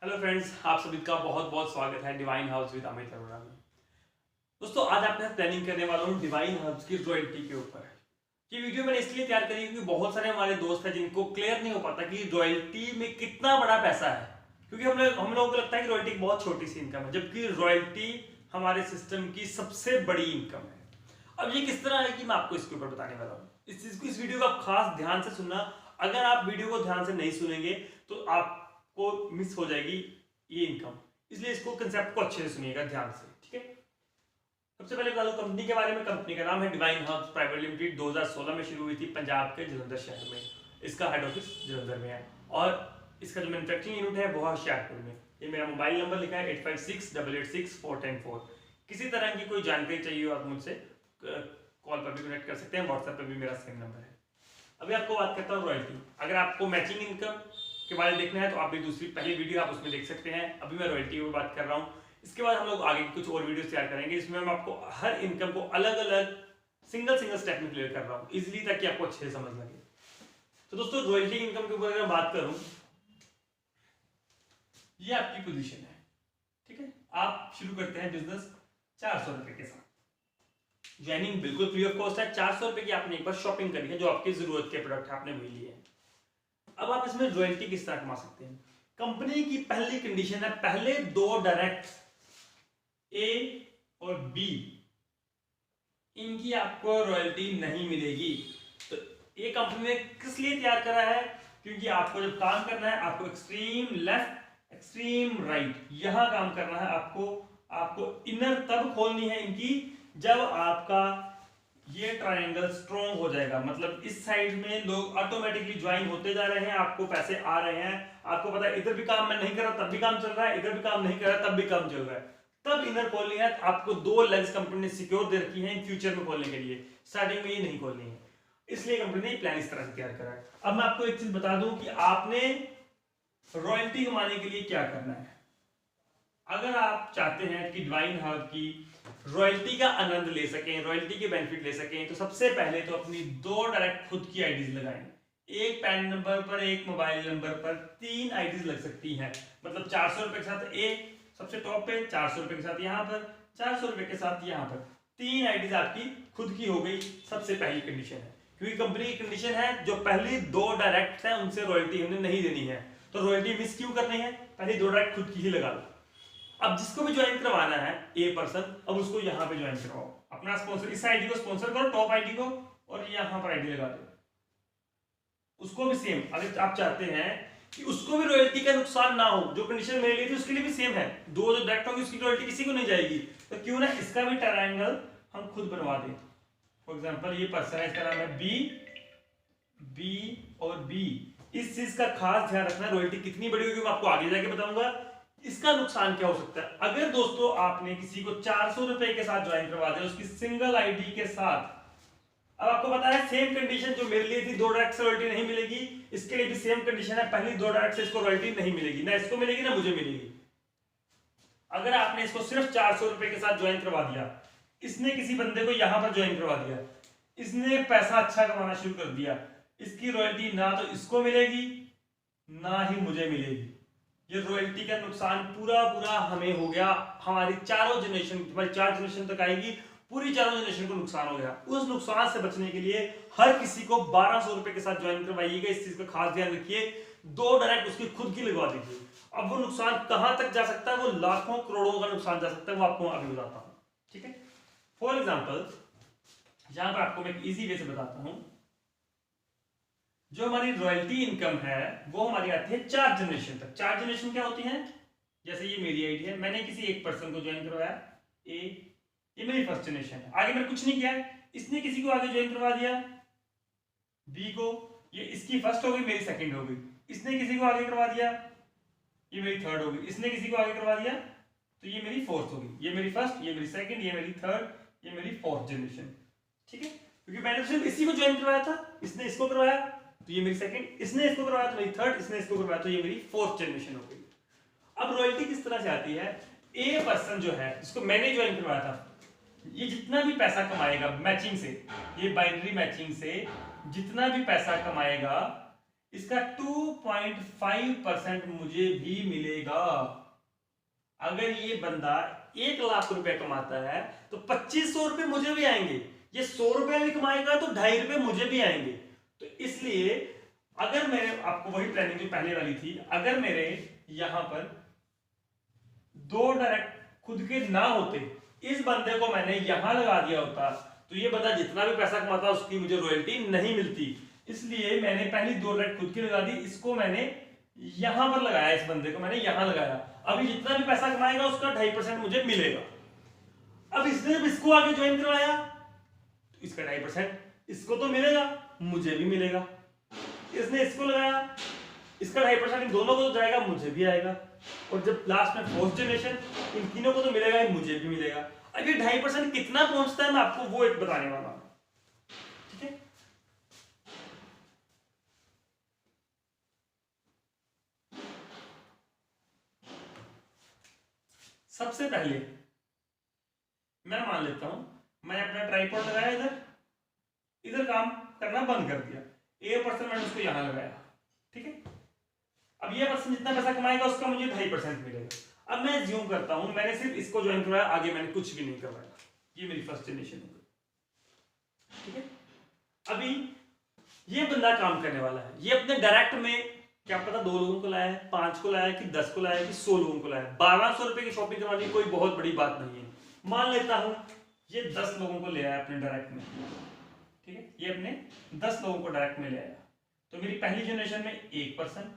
Hello friends, आप सभी का बहुत बहुत स्वागत है divine house with Amit Arora में। दोस्तों, आज आपके साथ प्लानिंग करने वाला हूँ डिवाइन हाउस की रॉयल्टी के ऊपर। ये वीडियो मैंने इसलिए तैयार करी क्योंकि बहुत सारे हमारे दोस्त हैं जिनको क्लियर नहीं हो पाता कि रॉयल्टी में कितना बड़ा पैसा है। क्योंकि हम लोगों को लगता है कि रॉयल्टी एक बहुत छोटी सी इनकम है, जबकि रॉयल्टी हमारे सिस्टम की सबसे बड़ी इनकम है। अब ये किस तरह है कि मैं आपको इसके ऊपर बताने वाला हूँ। इस चीज को, इस वीडियो को आप खास ध्यान से सुनना। अगर आप वीडियो को ध्यान से नहीं सुनेंगे तो आपको मिस हो जाएगी ये इनकम। इसलिए इसको कंसेप्ट को अच्छे से सुनिएगा ध्यान से, ठीक है। सबसे पहले बता दूं कंपनी के बारे में। कंपनी का नाम है डिवाइन हाउस प्राइवेट लिमिटेड। 2016 में शुरू हुई थी पंजाब के जलंधर शहर में। इसका हेड ऑफिस जलंधर में है और इसका जो मैन्युफैक्चरिंग यूनिट है वो है होशियारपुर में। ये मेरा मोबाइल नंबर लिखा है 8568864104। किसी तरह की कोई जानकारी चाहिए हो आप मुझसे कॉल पर भी कनेक्ट कर सकते हैं, व्हाट्सएप पर भी मेरा सेम नंबर है। अभी आपको बात करता हूँ रॉयल्टी। अगर आपको मैचिंग इनकम के बारे में देखना है तो आप भी दूसरी पहली वीडियो आप उसमें देख सकते हैं। अभी मैं रॉयल्टी की बात कर रहा हूँ। इसके बाद हम लोग आगे कुछ और वीडियो तैयार करेंगे जिसमें मैं आपको हर इनकम को अलग अलग सिंगल स्टेप में क्लियर कर रहा हूँ इजिली, ताकि आपको अच्छे से समझ लगे। तो दोस्तों, रॉयल्टी इनकम के ऊपर अगर बात करूं, ये आपकी पोजीशन है, ठीक है। आप शुरू करते हैं बिजनेस 400 रुपए के साथ। ज्वाइनिंग बिल्कुल फ्री ऑफ कॉस्ट है। 400 रुपए की आपने एक बार शॉपिंग करी है, जो आपकी जरूरत के प्रोडक्ट आपने वही लिए हैं। अब आप इसमें रॉयल्टी किस तरह कमा सकते हैं। कंपनी की पहली कंडीशन है, पहले दो डायरेक्ट ए और बी, इनकी आपको रॉयल्टी नहीं मिलेगी। तो ये कंपनी ने किस लिए तैयार करा है, क्योंकि आपको जब काम करना है आपको एक्सट्रीम लेफ्ट एक्सट्रीम राइट यहां काम करना है। आपको इनर तब खोलनी है इनकी जब आपका ये ट्रायंगल स्ट्रॉन्ग हो जाएगा। मतलब इस साइड में लोग ऑटोमेटिकली ज्वाइन होते जा रहे हैं, आपको पैसे आ रहे हैं। आपको पता है इधर भी काम मैं नहीं कर रहा तब भी काम चल रहा है, इधर भी काम नहीं कर रहा तब भी काम चल रहा है। तब इनर खोलनी है। आपको दो लेग्स कंपनी ने सिक्योर दे रखी है इन फ्यूचर में खोलने के लिए, स्टार्टिंग में ये नहीं खोलनी है। इसलिए कंपनी ने प्लान इस तरह से तैयार करा है। अब मैं आपको एक चीज बता दूं कि आपने रॉयल्टी कमाने के लिए क्या करना है। अगर आप चाहते हैं कि डिवाइन हाउस की रॉयल्टी का आनंद ले सकें, रॉयल्टी के बेनिफिट ले सकें, तो सबसे पहले तो अपनी दो डायरेक्ट खुद की आईडीज लगाएं। एक पैन नंबर पर, एक मोबाइल नंबर पर 3 आईडीज लग सकती हैं। मतलब 400 रुपए के साथ एक सबसे टॉप पे, 400 रुपए के साथ यहाँ पर, 400 रुपए के साथ यहाँ पर 3 आईडीज आपकी खुद की हो गई। सबसे पहली कंडीशन है, क्योंकि कंपनी की कंडीशन है जो पहली दो डायरेक्ट है उनसे रॉयल्टी हमें नहीं देनी है। तो रॉयल्टी मिस क्यों करनी है, पहले दो डायरेक्ट खुद की ही लगा लो। अब जिसको भी ज्वाइन करवाना है ए पर्सन, अब उसको यहाँ पे ज्वाइन करवाओ। अपना स्पॉन्सर, इस आईडी को स्पॉन्सर करो, टॉप आईडी को, और यहाँ पर आईडी लगा दो। उसको भी सेम, अगर आप चाहते हैं कि उसको भी रॉयल्टी का नुकसान ना हो, जो कंडीशन मेरे लिए थी उसके लिए भी सेम है। दो जो डायरेक्ट होंगे उसकी रॉयल्टी किसी को नहीं जाएगी, तो क्यों ना इसका भी ट्रायंगल हम खुद बनवा दें। फॉर एग्जाम्पल ये पर्सन है, इसका नाम है बी, बी और बी। इस चीज का खास ध्यान रखना, रॉयल्टी कितनी बड़ी होगी मैं आपको आगे जाके बताऊंगा। इसका नुकसान क्या हो सकता है अगर दोस्तों आपने किसी को 400 रुपए के साथ ज्वाइन करवा दिया उसकी सिंगल आईडी के साथ। अब आपको पता है सेम कंडीशन जो मेरे लिए थी, दो डायरेक्ट से रॉयल्टी नहीं मिलेगी, इसके लिए भी सेम कंडीशन है। पहली दो डायरेक्ट से इसको रॉयल्टी नहीं मिलेगी, ना इसको मिलेगी ना मुझे मिलेगी। अगर आपने इसको सिर्फ 400 रुपए के साथ ज्वाइन करवा दिया, इसने किसी बंदे को यहां पर ज्वाइन करवा दिया, इसने पैसा अच्छा कमाना शुरू कर दिया, इसकी रॉयल्टी ना तो इसको मिलेगी ना ही मुझे मिलेगी। ये रॉयल्टी का नुकसान पूरा हमें हो गया। हमारी चारों जनरेशन, हमारी 4 जनरेशन तक आएगी, पूरी चारों जनरेशन को नुकसान हो गया। उस नुकसान से बचने के लिए हर किसी को 1200 रुपए के साथ ज्वाइन करवाइएगा। इस चीज का खास ध्यान रखिए। दो डायरेक्ट उसकी खुद की लगवा दीजिए। अब वो नुकसान कहां तक जा सकता है, वो लाखों करोड़ों का नुकसान जा सकता है, वो आपको अभी बताता हूं, ठीक है। फॉर एग्जाम्पल, यहां पर आपको मैं एक ईजी वे से बताता हूं। जो हमारी रॉयल्टी इनकम है वो हमारी आती है 4 जनरेशन तक। 4 जनरेशन क्या होती हैं, जैसे ये मेरी आईडी है, मैंने किसी एक पर्सन को ज्वाइन करवाया ए, ये मेरी फर्स्ट जनरेशन है, आगे मैंने कुछ नहीं किया। इसने किसी को आगे ज्वाइन करवा दिया बी को, ये इसकी फर्स्ट हो गई, मेरी सेकंड हो गई। इसने किसी को आगे करवा दिया, ये मेरी थर्ड हो गई। इसने किसी को आगे करवा दिया तो ये मेरी फोर्थ हो गई। ये मेरी फर्स्ट, ये मेरी सेकंड, ये मेरी थर्ड, ये मेरी फोर्थ जनरेशन, ठीक है। क्योंकि मैंने सिर्फ इसी को ज्वाइन करवाया था, इसने इसको करवाया तो ये मेरी सेकंड, इसने इसको करवाया तो मेरी थर्ड, इसने इसको करवाया तो ये मेरी फोर्थ जनरेशन हो गई। अब रॉयल्टी किस तरह से आती है, ए पर्सन जो है जिसको मैंने ज्वाइन करवाया था, ये जितना भी पैसा कमाएगा मैचिंग से, ये बाइनरी मैचिंग से जितना भी पैसा कमाएगा, इसका 2.5% मुझे भी मिलेगा। अगर ये बंदा 1 लाख रुपए कमाता है तो 2500 रुपए मुझे भी आएंगे। ये 100 रुपए भी कमाएगा तो 2.5 रुपए मुझे भी आएंगे। तो इसलिए अगर मेरे, आपको वही प्लानिंग जो पहले वाली थी, अगर मेरे यहां पर 2 डायरेक्ट खुद के ना होते, इस बंदे को मैंने यहां लगा दिया होता, तो ये बंदा जितना भी पैसा कमाता उसकी मुझे रॉयल्टी नहीं मिलती। इसलिए मैंने पहली 2 डायरेक्ट खुद की लगा दी, इसको मैंने यहां पर लगाया, इस बंदे को मैंने यहां लगाया। अभी जितना भी पैसा कमाएगा उसका 2.5% मुझे मिलेगा। अब इसने जब इसको आगे ज्वाइन करवाया तो इसका 2.5% इसको तो मिलेगा, मुझे भी मिलेगा। इसने इसको लगाया, इसका 2.5% इन दोनों को तो जाएगा, मुझे भी आएगा। और जब लास्ट में फोर्थ जनरेशन, इन तीनों को तो मिलेगा ही, मुझे भी मिलेगा। अब ये 2.5% कितना पहुंचता है मैं आपको वो एक बताने वाला हूं, ठीक है। सबसे पहले मैं मान लेता हूं, मैं अपना ट्राइपॉड लगाया, इधर काम करना बंद कर दिया, ए पर्सन मैंने उसको यहां लगाया, ठीक है। अब ये पर्सन जितना पैसा कमाएगा उसका मुझे 2.5% मिलेगा। अब मैं ज्यूम करता हूं मैंने सिर्फ इसको ज्वाइन करवाया, आगे मैंने कुछ भी नहीं करवाया, ये मेरी फर्स्ट जनरेशन हो गई, ठीक है। अभी ये बंदा काम करने वाला है, ये अपने डायरेक्ट में क्या पता 2 लोगों को लाया है, 5 को लाया है, कि 10 को लाया है, कि 100 लोगों को लाया है। 1200 रुपए की शॉपिंग करवानी कोई बहुत बड़ी बात नहीं है। मान लेता हूं ये 10 लोगों को ले आया अपने डायरेक्ट में, ठीक है, ये अपने 10 लोगों को डायरेक्ट में ले आया। तो मेरी पहली जनरेशन में 1%,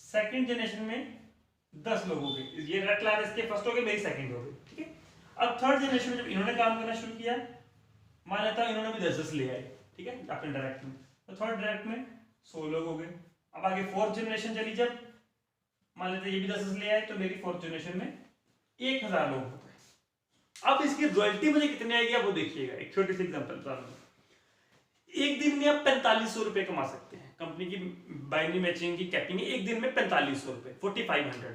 सेकंड जनरेशन में 10 लोगों के, ये डायरेक्ट लाया, इसके फर्स्ट हो गए, मेरी सेकंड हो गई, ठीक है। अब थर्ड जनरेशन में जब इन्होंने काम करना शुरू किया, मान लेता हूं इन्होंने भी 10 ले आए, ठीक है, अपने डायरेक्ट में, तो थर्ड डायरेक्ट में 100 लोग हो गए। अब आगे फोर्थ जनरेशन चली, जब मान लेते ये भी 10 ले आए, तो मेरी फोर्थ जनरेशन में 1000 लोग होते हैं। अब इसकी रॉयल्टी मुझे कितनी आएगी वो देखिएगा, एक छोटी सी एग्जांपल बता दूं। एक दिन में आप 4500 रुपए कमा सकते हैं। कंपनी की बाइनरी मैचिंग की कैपिंग है एक दिन में 4500 रुपए, 4500।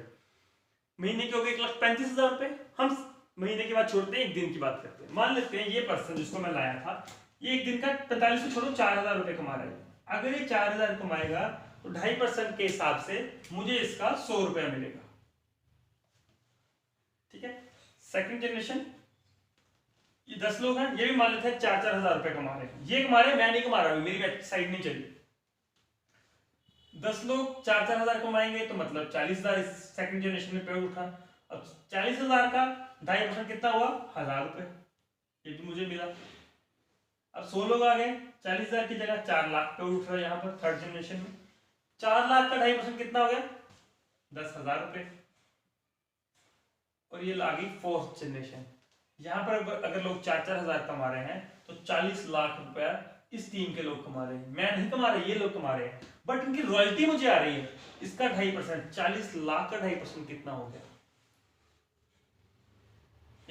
महीने के हो गए 1,35,000 रुपए। हम महीने के बाद छोड़ते हैं, एक दिन की बात करते हैं। मान लेते हैं ये पर्सन जिसको मैं लाया था, ये एक दिन का 4500 छोड़ो 4000 रुपए कमा रहा है। अगर ये 4000 कमाएगा तो 2.5% के हिसाब से मुझे इसका 100 रुपया मिलेगा, ठीक है। सेकंड जनरेशन, ये 10 लोग हैं, ये भी मान लेते हैं 4-4 हजार रुपए कमा रहे हैं। ये कमा रहे हैं, मैं नहीं कमा रहा हूं, मेरी साइड नहीं चली। 10 लोग 4-4 हजार कमाएंगे तो मतलब 40,000 इस सेकंड जनरेशन में पे उठा। अब 40,000 का 2.5% कितना हुआ, 1000 रुपए, ये भी मुझे मिला। अब 100 लोग आ गए, 40,000 की जगह 4 लाख पे उठ रहा है यहाँ पर थर्ड जनरेशन में। 4 लाख का 2.5% कितना हो गया, 10,000 रुपए। और ये आ गई फोर्थ जनरेशन। यहाँ पर अगर लोग 4-4 हजार कमा रहे हैं तो 40 लाख रुपया इस टीम के लोग कमा रहे हैं। मैं नहीं कमा रहा, ये लोग कमा रहे हैं, बट इनकी रॉयल्टी मुझे आ रही है। इसका 2.5%, 40 लाख का 2.5% कितना हो गया,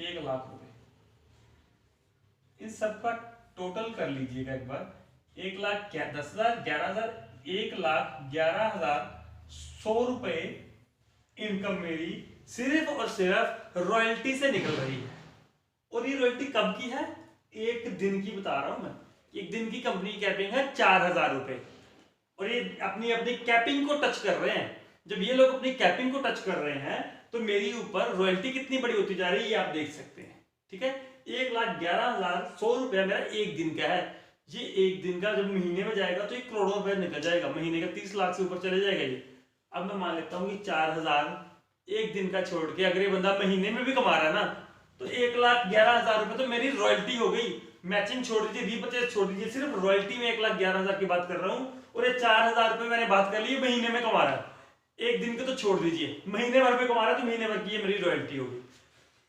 1 लाख रुपए। इन सबका टोटल कर लीजिएगा एक बार, 1,10,000, 11,000, 1,11,100 रुपए इनकम मेरी सिर्फ और सिर्फ रॉयल्टी से निकल रही है। और ये रॉयल्टी कब की है, एक दिन की बता रहा हूं मैं। एक दिन की कंपनी की कैपिंग है 4,000 रुपए, और ये अपनी अपनी कैपिंग को टच कर रहे हैं। जब ये लोग अपनी कैपिंग को टच कर रहे हैं तो मेरी ऊपर रॉयल्टी कितनी बड़ी होती जा रही है, ये आप देख सकते हैं, ठीक है। 1,11,100 रुपया मेरा एक दिन का है। ये एक दिन का जब महीने में जाएगा तो 1 करोड़ रुपए निकल जाएगा, महीने का 30 लाख से ऊपर चले जाएगा ये। अब मैं मान लेता हूँ कि 4,000 एक दिन का छोड़ के अगर ये बंदा महीने में भी कमा रहा है ना, तो 1,11,000 रुपए तो मेरी रॉयल्टी हो गई। मैचिंग छोड़ दीजिए, रीपर्चेज छोड़ दीजिए, सिर्फ रॉयल्टी में 1,11,000 की बात कर रहा हूँ। और ये 4,000 रुपए मैंने बात कर ली महीने में कमा रहा है, एक दिन के तो छोड़ दीजिए, महीने भर में कमा रहा है तो महीने भर की ये मेरी रॉयल्टी होगी।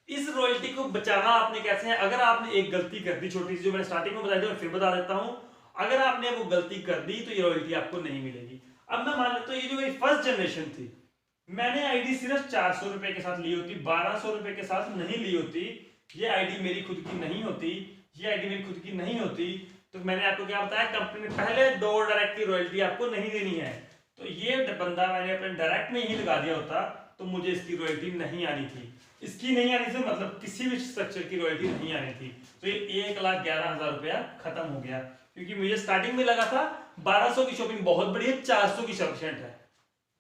इस रॉयल्टी को बचाना आपने कैसे है, अगर आपने एक गलती कर दी छोटी सी, जो मैंने स्टार्टिंग में बताई थी, मैं फिर बता देता हूं। अगर आपने वो गलती कर दी तो ये रॉयल्टी आपको नहीं मिलेगी। अब मैं मान लेता हूं ये जो मेरी फर्स्ट जनरेशन थी, मैंने आईडी सिर्फ 400 रुपए के साथ ली होती, 1200 रुपए के साथ नहीं ली होती, ये आईडी मेरी खुद की नहीं होती, ये आईडी मेरी खुद की नहीं होती, तो मैंने आपको क्या बताया, कंपनी ने पहले 2 डायरेक्ट की रॉयल्टी आपको नहीं देनी है। तो ये बंदा मैंने अपने डायरेक्ट में ही लगा दिया होता तो मुझे इसकी रॉयल्टी नहीं आनी थी। इसकी नहीं आनी थी मतलब किसी भी स्ट्रक्चर की रॉयल्टी नहीं आनी थी। तो ये 1,11,000 रुपया खत्म हो गया, क्योंकि मुझे स्टार्टिंग में लगा था 1200 की शॉपिंग बहुत बड़ी है, 400 की सफिशिएंट है।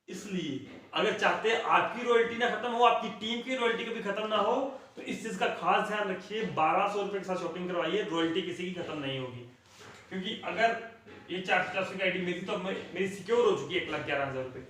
इसलिए अगर चाहते हैं आपकी रॉयल्टी ना खत्म हो, आपकी टीम की रॉयल्टी कभी खत्म ना हो, तो इस चीज का खास ध्यान रखिए। 1200 रुपए के साथ शॉपिंग करवाइए, रॉयल्टी किसी की खत्म नहीं होगी। क्योंकि अगर ये 400 की आईडी मेरी, तो मेरी सिक्योर हो चुकी है 1,11,000 रुपए।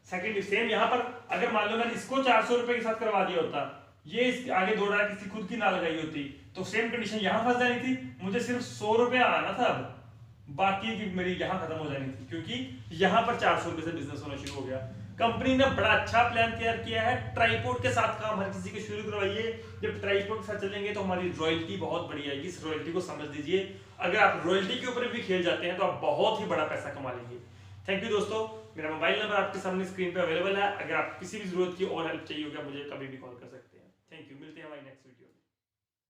सेकंड सेम यहाँ पर, अगर मान लो मैंने इसको 400 रुपए के साथ करवा दिया होता, ये इसके आगे दौड़ा किसी खुद की ना लगाई होती, तो सेम कंडीशन यहाँ फंस जानी थी, मुझे सिर्फ 100 रुपया आना था, अब बाकी की मेरी यहाँ खत्म हो जानी थी, क्योंकि यहाँ पर 400 रुपए से बिजनेस होना शुरू हो गया। कंपनी ने बड़ा अच्छा प्लान तैयार किया है, ट्राइपॉड के साथ काम हर किसी को शुरू करवाइए। जब ट्राइपॉड के साथ चलेंगे तो हमारी रॉयल्टी बहुत बड़ी आएगी, इस रॉयल्टी को समझ लीजिए। अगर आप रॉयल्टी के ऊपर भी खेल जाते हैं तो आप बहुत ही बड़ा पैसा कमा लेंगे। थैंक यू दोस्तों, मेरा मोबाइल नंबर आपके सामने स्क्रीन पे अवेलेबल है। अगर आप किसी भी जरूरत की और हेल्प चाहिए होगा, मुझे कभी भी कॉल कर सकते हैं। थैंक यू, मिलते हैं हमारी नेक्स्ट वीडियो।